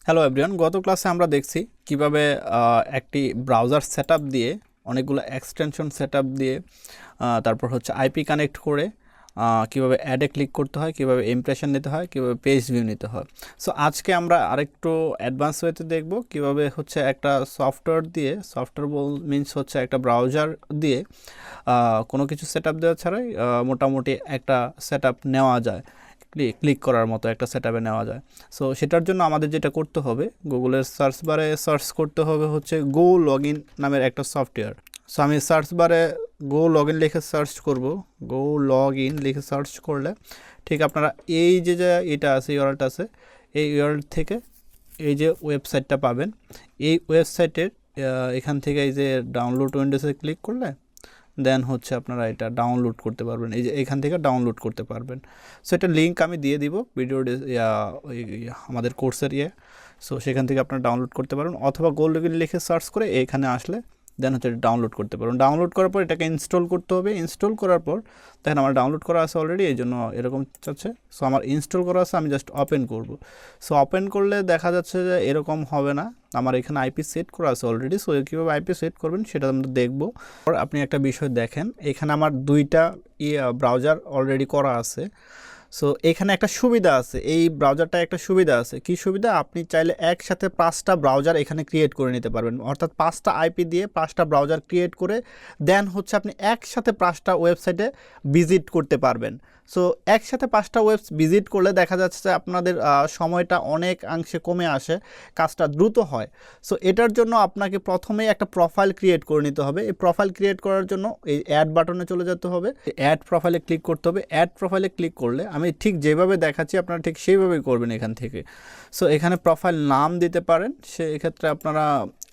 Hello everyone, গত ক্লাসে আমরা দেখছি কিভাবে একটি ব্রাউজার সেটআপ দিয়ে অনেকগুলো এক্সটেনশন সেটআপ দিয়ে তারপর হচ্ছে আইপি কানেক্ট করে কিভাবে অ্যাডে ক্লিক করতে হয়, কিভাবে ইমপ্রেশন নিতে হয়, কিভাবে পেজ ভিউ নিতে হয়। সো আজকে আমরা আরেকটু অ্যাডভান্স ওয়েতে দেখব কিভাবে হচ্ছে একটা সফটওয়্যার দিয়ে, সফটওয়্যার মিনস হচ্ছে একটা ব্রাউজার দিয়ে কোনো কিছু সেটআপ দেওয়া ছাড়াই মোটামুটি একটা সেটআপ নেওয়া যায়, ক্লিক করার মতো একটা সেটআপে নেওয়া যায়। সো সেটার জন্য আমাদের যেটা করতে হবে, গুগলের সার্চ বারে সার্চ করতে হবে হচ্ছে গো লগইন নামের একটা সফটওয়্যার। সো আমি সার্চ বারে গো লগইন লিখে সার্চ করব। গো লগইন লিখে সার্চ করলে ঠিক আপনারা এই যে এটা আছে, ইউআরএলটা আছে, এই ইউআরএল থেকে এই যে ওয়েবসাইটটা পাবেন। এই ওয়েবসাইটের এখান থেকে এই যে ডাউনলোড উইন্ডোজে ক্লিক করলে দেন হচ্ছে আপনারা এটা ডাউনলোড করতে পারবেন, এই যে এখান থেকে ডাউনলোড করতে পারবেন। সো এটা লিঙ্ক আমি দিয়ে দিব ভিডিও আমাদের কোর্সের সো সেখান থেকে আপনারা ডাউনলোড করতে পারবেন, অথবা গো লগইন লিখে সার্চ করে এখানে আসলে দেন হচ্ছে ডাউনলোড করতে পারবেন। ডাউনলোড করার পর এটাকে ইনস্টল করতে হবে। ইনস্টল করার পর দেখেন আমার ডাউনলোড করা আছে অলরেডি, এই জন্য এরকম চাচ্ছে। সো আমার ইনস্টল করা আছে, আমি জাস্ট ওপেন করব। সো ওপেন করলে দেখা যাচ্ছে যে এরকম হবে না, আমার এখানে আইপি সেট করা আছে অলরেডি। সো কীভাবে আইপি সেট করবেন সেটা আমরা দেখব। আপনি একটা বিষয় দেখেন, এখানে আমার দুইটা ব্রাউজার অলরেডি করা আছে। সো এখানে একটা সুবিধা আছে, এই ব্রাউজারটা একটা সুবিধা আছে। কি সুবিধা? আপনি চাইলে একসাথে 5টা ব্রাউজার এখানে ক্রিয়েট করে নিতে পারবেন, অর্থাৎ 5টা আইপি দিয়ে 5টা ব্রাউজার ক্রিয়েট করে দেন হচ্ছে আপনি একসাথে 5টা ওয়েবসাইটে ভিজিট করতে পারবেন। সো একসাথে 5টা ভিজিট করলে দেখা যাচ্ছে যে আপনাদের সময়টা অনেকাংশে কমে আসে, কাজটা দ্রুত হয়। সো এটার জন্য আপনাকে প্রথমেই একটা প্রোফাইল ক্রিয়েট করে নিতে হবে। এই প্রোফাইল ক্রিয়েট করার জন্য এই অ্যাড বাটনে চলে যেতে হবে, অ্যাড প্রোফাইলে ক্লিক করতে হবে। অ্যাড প্রোফাইলে ক্লিক করলে আমি ঠিক যেভাবে দেখাচ্ছি আপনারা ঠিক সেইভাবেই করবেন এখান থেকে। সো এখানে প্রোফাইল নাম দিতে পারেন, সেক্ষেত্রে আপনারা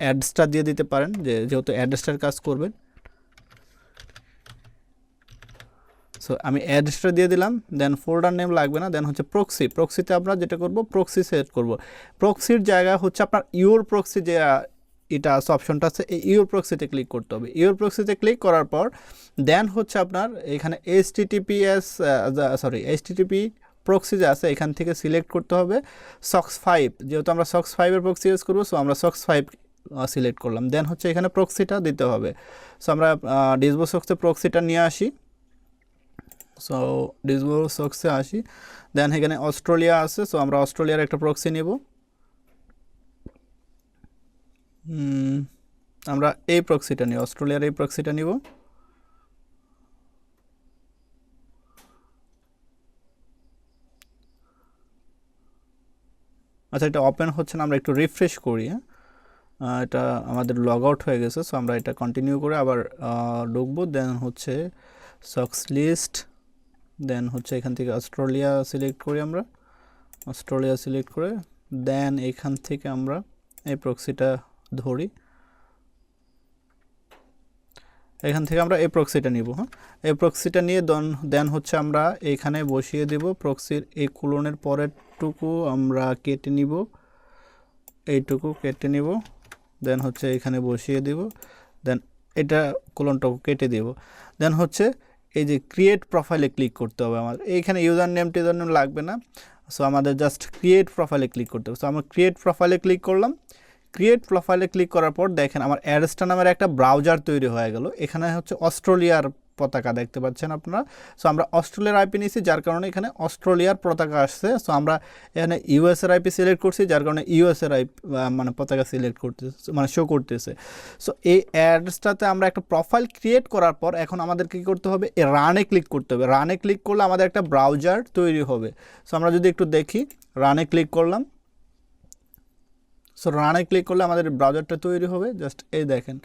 অ্যাডসটা দিয়ে দিতে পারেন, যেহেতু অ্যাডসটার কাজ করবেন। সো আমি অ্যাড্রেসটা দিয়ে দিলাম, দেন ফোল্ডার নেম লাগবে না, দেন হচ্ছে প্রক্সিতে আমরা যেটা করব প্রক্সি সেট করব। প্রক্সির জায়গায় হচ্ছে আপনার ইউর প্রক্সি যে এটা অপশনটা আছে, এই ইউর প্রক্সিতে ক্লিক করতে হবে। ইউর প্রক্সিতে ক্লিক করার পর দেন হচ্ছে আপনার এখানে এইচটিটিপি প্রক্সি যে আছে এখান থেকে সিলেক্ট করতে হবে সক্স 5, যেহেতু আমরা সক্স 5-এর প্রক্সি ইউজ করবো। সো আমরা সক্স 5 সিলেক্ট করলাম, দেন হচ্ছে এখানে প্রক্সিটা দিতে হবে। সো আমরা ডিসবো সক্সে প্রক্সিটা নিয়ে আসি। সো ডিসবো সক্সে আসি, দেন এখানে অস্ট্রেলিয়া আছে। সো আমরা অস্ট্রেলিয়ার একটা প্রক্সি নেব। আমরা এই প্রক্সিটা নিই, অস্ট্রেলিয়ার এই প্রক্সিটা নিব। আচ্ছা, এটা ওপেন হচ্ছে না, আমরা একটু রিফ্রেশ করি। এটা আমাদের লগ আউট হয়ে গেছে। সো আমরা এটা কন্টিনিউ করে আবার ঢুকবো, দেন হচ্ছে সক্স লিস্ট, দেন হচ্ছে এখান থেকে অস্ট্রেলিয়া সিলেক্ট করি। আমরা অস্ট্রেলিয়া সিলেক্ট করে দেন এখান থেকে আমরা এই প্রক্সিটা ধরি, এখান থেকে আমরা এই প্রক্সিটা নিব। এই প্রক্সিটা নিয়ে দেন হচ্ছে আমরা এখানে বসিয়ে দেব প্রক্সির এই কোলনের পরেরটুকু আমরা কেটে নিব, এইটুকু কেটে নিব, দেন হচ্ছে এখানে বসিয়ে দেব, দেন এটা কোলনটাকে কেটে দেব। দেন হচ্ছে এই যে ক্রিয়েট প্রোফাইলে ক্লিক করতে হবে। আমাদের এইখানে ইউজার নেম লাগবে না। সো আমাদের জাস্ট ক্রিয়েট প্রোফাইলে ক্লিক করতে হবে। সো আমরা ক্রিয়েট প্রোফাইলে ক্লিক করলাম। ক্রিয়েট প্রোফাইলে ক্লিক করার পর দেখেন আমার অ্যাডস্টা নামের একটা ব্রাউজার তৈরি হয়ে গেল। এখানে হচ্ছে অস্ট্রেলিয়ার পতাকা দেখতে পাচ্ছেন আপনারা। সো আমরা অস্ট্রেলিয়ার আইপি নিয়েছি, যার কারণে এখানে অস্ট্রেলিয়ার পতাকা আসছে। সো আমরা এখানে ইউএসের আইপি সিলেক্ট করছি, যার কারণে ইউএসের মানে পতাকা সিলেক্ট করতেছে, মানে শো করতেছে। সো এই অ্যাড্রেসটাতে আমরা একটা প্রোফাইল ক্রিয়েট করার পর এখন আমাদের কী করতে হবে, রানে ক্লিক করতে হবে। রানে ক্লিক করলে আমাদের একটা ব্রাউজার তৈরি হবে। সো আমরা যদি একটু দেখি, রানে ক্লিক করলাম। সো রানে ক্লিক করলে আমাদের ব্রাউজারটা তৈরি হবে। জাস্ট এই দেখেন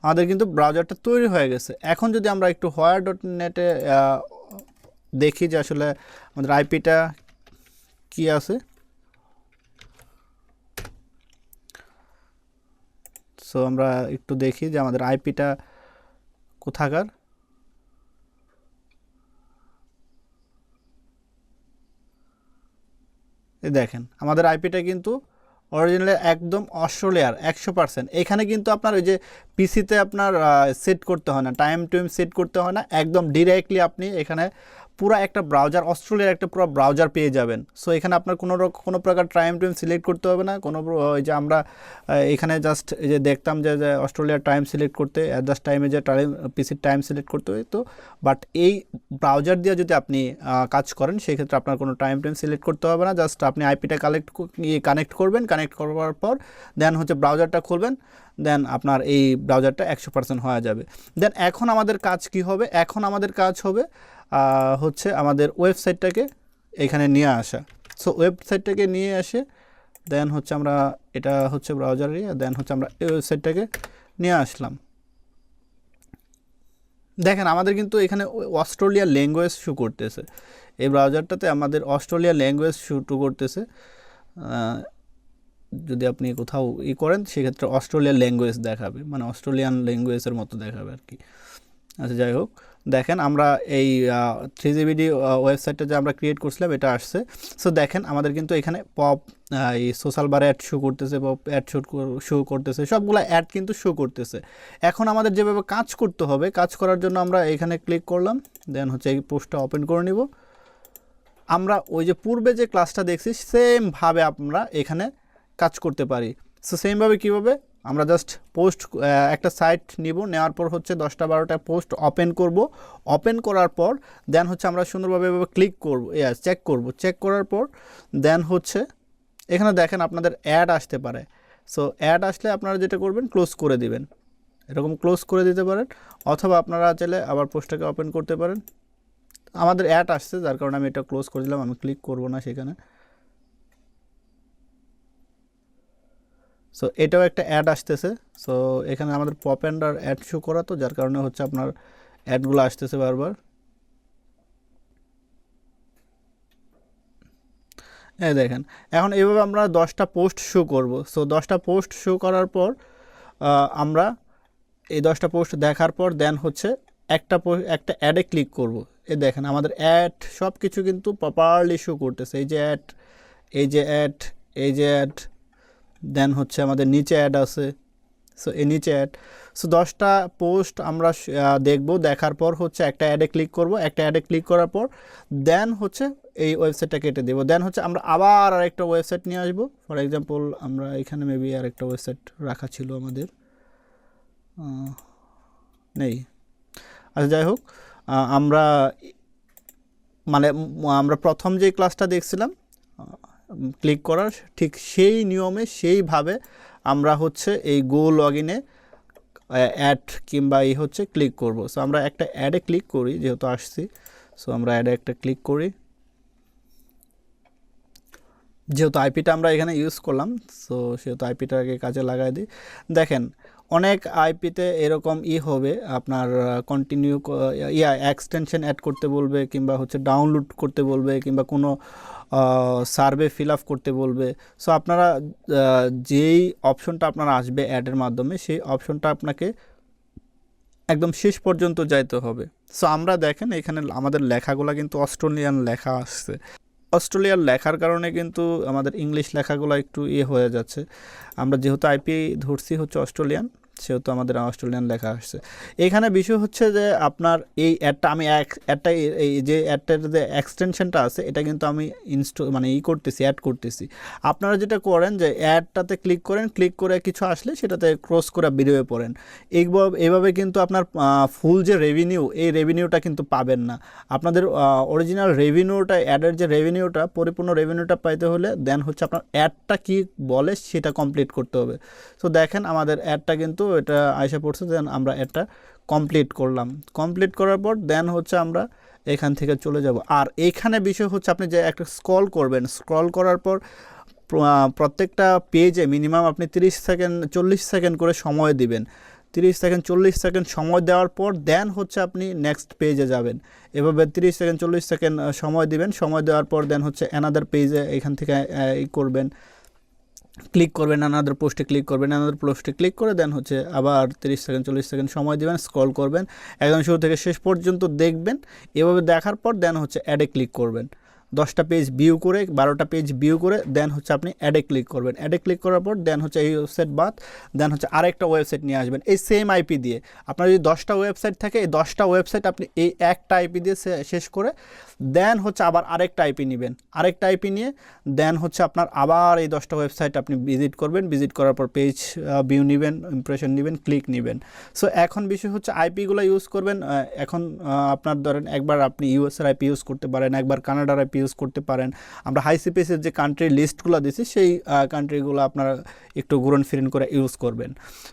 আমাদের কিন্তু ব্রাউজারটা তৈরি হয়ে গেছে। এখন যদি আমরা একটু হোয়ার.নেটে দেখি যে আসলে আমাদের আইপিটা কি আছে। সো আমরা একটু দেখি যে আমাদের আইপিটা কোথাকার। এই দেখেন আমাদের আইপিটা কিন্তু অরিজিনালি একদম অস্ট্রেলিয়ার 100%। এখানে কিন্তু আপনার ওই যে পিসিতে আপনার সেট করতে হয় না, টাইম সেট করতে হয় না, একদম ডিরেক্টলি আপনি এখানে পুরো একটা ব্রাউজার, অস্ট্রেলিয়ার একটা পুরো ব্রাউজার পেয়ে যাবেন। সো এখানে আপনার কোনো প্রকার টাইম সিলেক্ট করতে হবে না, ওই যে আমরা এখানে জাস্ট এই যে দেখতাম যে অস্ট্রেলিয়ার টাইম সিলেক্ট করতে জাস্ট টাইমে যে টাইম পিসির টাইম সিলেক্ট করতে হতো, বাট এই ব্রাউজার দিয়ে যদি আপনি কাজ করেন সেই ক্ষেত্রে আপনার কোনো টাইম সিলেক্ট করতে হবে না। জাস্ট আপনি আইপিটা কানেক্ট করবেন, কানেক্ট করার পর দেন হচ্ছে ব্রাউজারটা খুলবেন, দেন আপনার এই ব্রাউজারটা 100% হয়ে যাবে। দেন এখন আমাদের কাজ কি হবে, এখন আমাদের কাজ হবে হচ্ছে আমাদের ওয়েবসাইটটাকে এখানে নিয়ে আসা। সো ওয়েবসাইটটাকে নিয়ে আসে দেন হচ্ছে আমরা এটা হচ্ছে ব্রাউজারে, দেন হচ্ছে আমরা এই ওয়েবসাইটটাকে নিয়ে আসলাম। দেখেন আমাদের কিন্তু এখানে অস্ট্রেলিয়ার ল্যাঙ্গুয়েজ শো করতেছে, এই ব্রাউজারটাতে আমাদের অস্ট্রেলিয়ার ল্যাঙ্গুয়েজ শো করতেছে। যদি আপনি কোথাও করেন সেক্ষেত্রে অস্ট্রেলিয়ার ল্যাঙ্গুয়েজ দেখাবে, মানে অস্ট্রেলিয়ান ল্যাঙ্গুয়েজের মতো দেখাবে আর কি। আচ্ছা যাই হোক, দেখেন আমরা এই 3GBD ওয়েবসাইটটা যে আমরা ক্রিয়েট করছিলাম এটা আসছে। সো দেখেন আমাদের কিন্তু এখানে পপ এই সোশ্যাল বার অ্যাড শো করতেছে, পপ অ্যাড শো করতেছে, সবগুলো অ্যাড কিন্তু শো করতেছে। এখন আমাদের যেভাবে কাজ করতে হবে, কাজ করার জন্য আমরা এখানে ক্লিক করলাম, দেন হচ্ছে এই পোস্টটা ওপেন করে নিব। আমরা ওই যে পূর্বে যে ক্লাসটা দেখছি সেমভাবে আমরা এখানে কাজ করতে পারি। সো সেমভাবে কীভাবে, আমরা জাস্ট পোস্ট একটা সাইট নিব, নেওয়ার পর হচ্ছে 10-12টা পোস্ট ওপেন করব, ওপেন করার পর দেন হচ্ছে আমরা সুন্দরভাবে এভাবে ক্লিক করব, চেক করার পর দেন হচ্ছে এখানে দেখেন আপনাদের অ্যাড আসতে পারে। সো অ্যাড আসলে আপনারা যেটা করবেন ক্লোজ করে দিবেন, এরকম ক্লোজ করে দিতে পারেন, অথবা আপনারা চাইলে আবার পোস্টটাকে ওপেন করতে পারেন। আমাদের অ্যাড আসছে যার কারণে আমি এটা ক্লোজ করে দিলাম, আমি ক্লিক করব না সেখানে। সো এটাও একটা অ্যাড আসতেছে। সো এখানে আমাদের পপ অ্যান্ড আর অ্যাড শো করা, তো যার কারণে হচ্ছে আপনার অ্যাডগুলো আসতেছে বারবার। এই দেখেন এখন এইভাবে আমরা 10টা পোস্ট শো করব। সো 10টা পোস্ট শো করার পর আমরা এই 10টা পোস্ট দেখার পর দেন হচ্ছে একটা অ্যাডে ক্লিক করব। এই দেখেন আমাদের অ্যাড সব কিছু কিন্তু প্রপারলি শো করতেছে, এই যে অ্যাড, এই যে অ্যাড, এই যে অ্যাড, দেন হচ্ছে আমাদের নিচে অ্যাড আছে। সো এই নিচে অ্যাড, সো 10টা পোস্ট আমরা দেখব, দেখার পর হচ্ছে একটা অ্যাডে ক্লিক করব, একটা অ্যাডে ক্লিক করার পর দেন হচ্ছে এই ওয়েবসাইটটা কেটে দেবো, দেন হচ্ছে আমরা আবার আরেকটা ওয়েবসাইট নিয়ে আসবো। ফর এক্সাম্পল আমরা এখানে মেবি আরেকটা ওয়েবসাইট রাখা ছিল আমাদের, নেই। আচ্ছা যাই হোক, আমরা মানে আমরা প্রথম যে ক্লাসটা দেখছিলাম ক্লিক করার ঠিক সেই নিয়মে সেইভাবে আমরা হচ্ছে এই গো লগ ইনে অ্যাড কিংবা এই হচ্ছে ক্লিক করব। সো আমরা একটা অ্যাডে ক্লিক করি, যেহেতু আসছি, সো আমরা অ্যাডে একটা ক্লিক করি, যেহেতু আইপিটা আমরা এখানে ইউজ করলাম, সো সেহেতু আইপিটাকে কাজে লাগাই দিই। দেখেন অনেক আইপিতে এরকম হবে, আপনার কন্টিনিউ এক্সটেনশন অ্যাড করতে বলবে, কিংবা হচ্ছে ডাউনলোড করতে বলবে, কিংবা কোনো সার্ভে ফিল আপ করতে বলবে। সো আপনারা যেই অপশনটা আপনার আসবে অ্যাডের মাধ্যমে, সেই অপশনটা আপনাকে একদম শেষ পর্যন্ত যাইতে হবে। সো আমরা দেখেন এখানে আমাদের লেখাগুলো কিন্তু অস্ট্রেলিয়ান লেখা আসছে, অস্ট্রেলিয়ার লেখার কারণে কিন্তু আমাদের ইংলিশ লেখাগুলো একটু হয়ে যাচ্ছে। আমরা যেহেতু আইপি ধরছি হচ্ছে অস্ট্রেলিয়ান, সেহেতু আমাদের অস্ট্রেলিয়ান লেখা আসছে। এখানে বিষয় হচ্ছে যে আপনার এই অ্যাডটা আমি অ্যাডটা এই যে অ্যাডটার যে এক্সটেনশনটা আছে এটা কিন্তু আমি মানে অ্যাড করতেছি। আপনারা যেটা করেন যে অ্যাডটাতে ক্লিক করেন, ক্লিক করে কিছু আসলে সেটাতে ক্রস করে বেরিয়ে পড়েন। এইভাবে কিন্তু আপনার ফুল যে রেভিনিউ, এই রেভিনিউটা কিন্তু পাবেন না। আপনাদের অরিজিনাল রেভিনিউটা, অ্যাডের যে রেভিনিউটা, পরিপূর্ণ রেভিনিউটা পাইতে হলে দেন হচ্ছে আপনার অ্যাডটা কি বলে সেটা কমপ্লিট করতে হবে। তো দেখেন আমাদের অ্যাডটা কিন্তু এটা আইসা পড়ছে, দেন আমরা অ্যাডটা কমপ্লিট করলাম, কমপ্লিট করার পর দেন হচ্ছে আমরা এখান থেকে চলে যাব। আর এইখানে বিষয় হচ্ছে আপনি যে একটা স্ক্রল করবেন, স্ক্রল করার পর প্রত্যেকটা পেজে মিনিমাম আপনি 30 সেকেন্ড 40 সেকেন্ড করে সময় দিবেন। 30 সেকেন্ড 40 সেকেন্ড সময় দেওয়ার পর দেন হচ্ছে আপনি নেক্সট পেজে যাবেন। এভাবে 30 সেকেন্ড 40 সেকেন্ড সময় দিবেন, সময় দেওয়ার পর দেন হচ্ছে অ্যানাদার পেজে এখান থেকে করবেন, ক্লিক করবেন, অ্যানাদার পোস্টে ক্লিক করবেন, অ্যানাদার পোস্টে ক্লিক করে দেন হচ্ছে আবার 30 সেকেন্ড 40 সেকেন্ড সময় দিবেন, স্ক্রল করবেন, একদম শুরু থেকে শেষ পর্যন্ত দেখবেন। এভাবে দেখার পর দেন হচ্ছে অ্যাডে ক্লিক করবেন। 10টা পেজ ভিউ করে 12টা পেজ ভিউ করে দেন হচ্ছে আপনি অ্যাডে ক্লিক করবেন। অ্যাডে ক্লিক করার পর দেন হচ্ছে এই ওয়েবসাইট বাদ দেন হচ্ছে আরেকটা ওয়েবসাইট নিয়ে আসবেন এই সেম আইপি দিয়ে। আপনার যদি 10টা ওয়েবসাইট থাকে এই 10টা ওয়েবসাইট আপনি এই একটা আইপি দিয়ে শেষ করে দেন হচ্ছে আবার আরেকটা আইপি নেবেন। আরেকটা আইপি নিয়ে দেন হচ্ছে আপনার আবার এই 10টা ওয়েবসাইট আপনি ভিজিট করবেন। ভিজিট করার পর পেজ ভিউ নেবেন, ইমপ্রেশন নেবেন, ক্লিক নেবেন। সো এখন বিষয় হচ্ছে আইপিগুলো ইউজ করবেন। এখন আপনার ধরেন একবার আপনি ইউএসের আইপি ইউজ করতে পারেন, একবার কানাডার আইপি ইউজ করতে পারেন। আমরা হাইসিপিএসের যে কান্ট্রি লিস্টগুলো দিছি সেই কান্ট্রিগুলো আপনারা একটু ঘুরন ফিরেন করে ইউজ করবেন।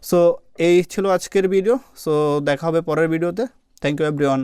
সো এই ছিল আজকের ভিডিও। সো দেখা হবে পরের ভিডিওতে। Thank you everyone.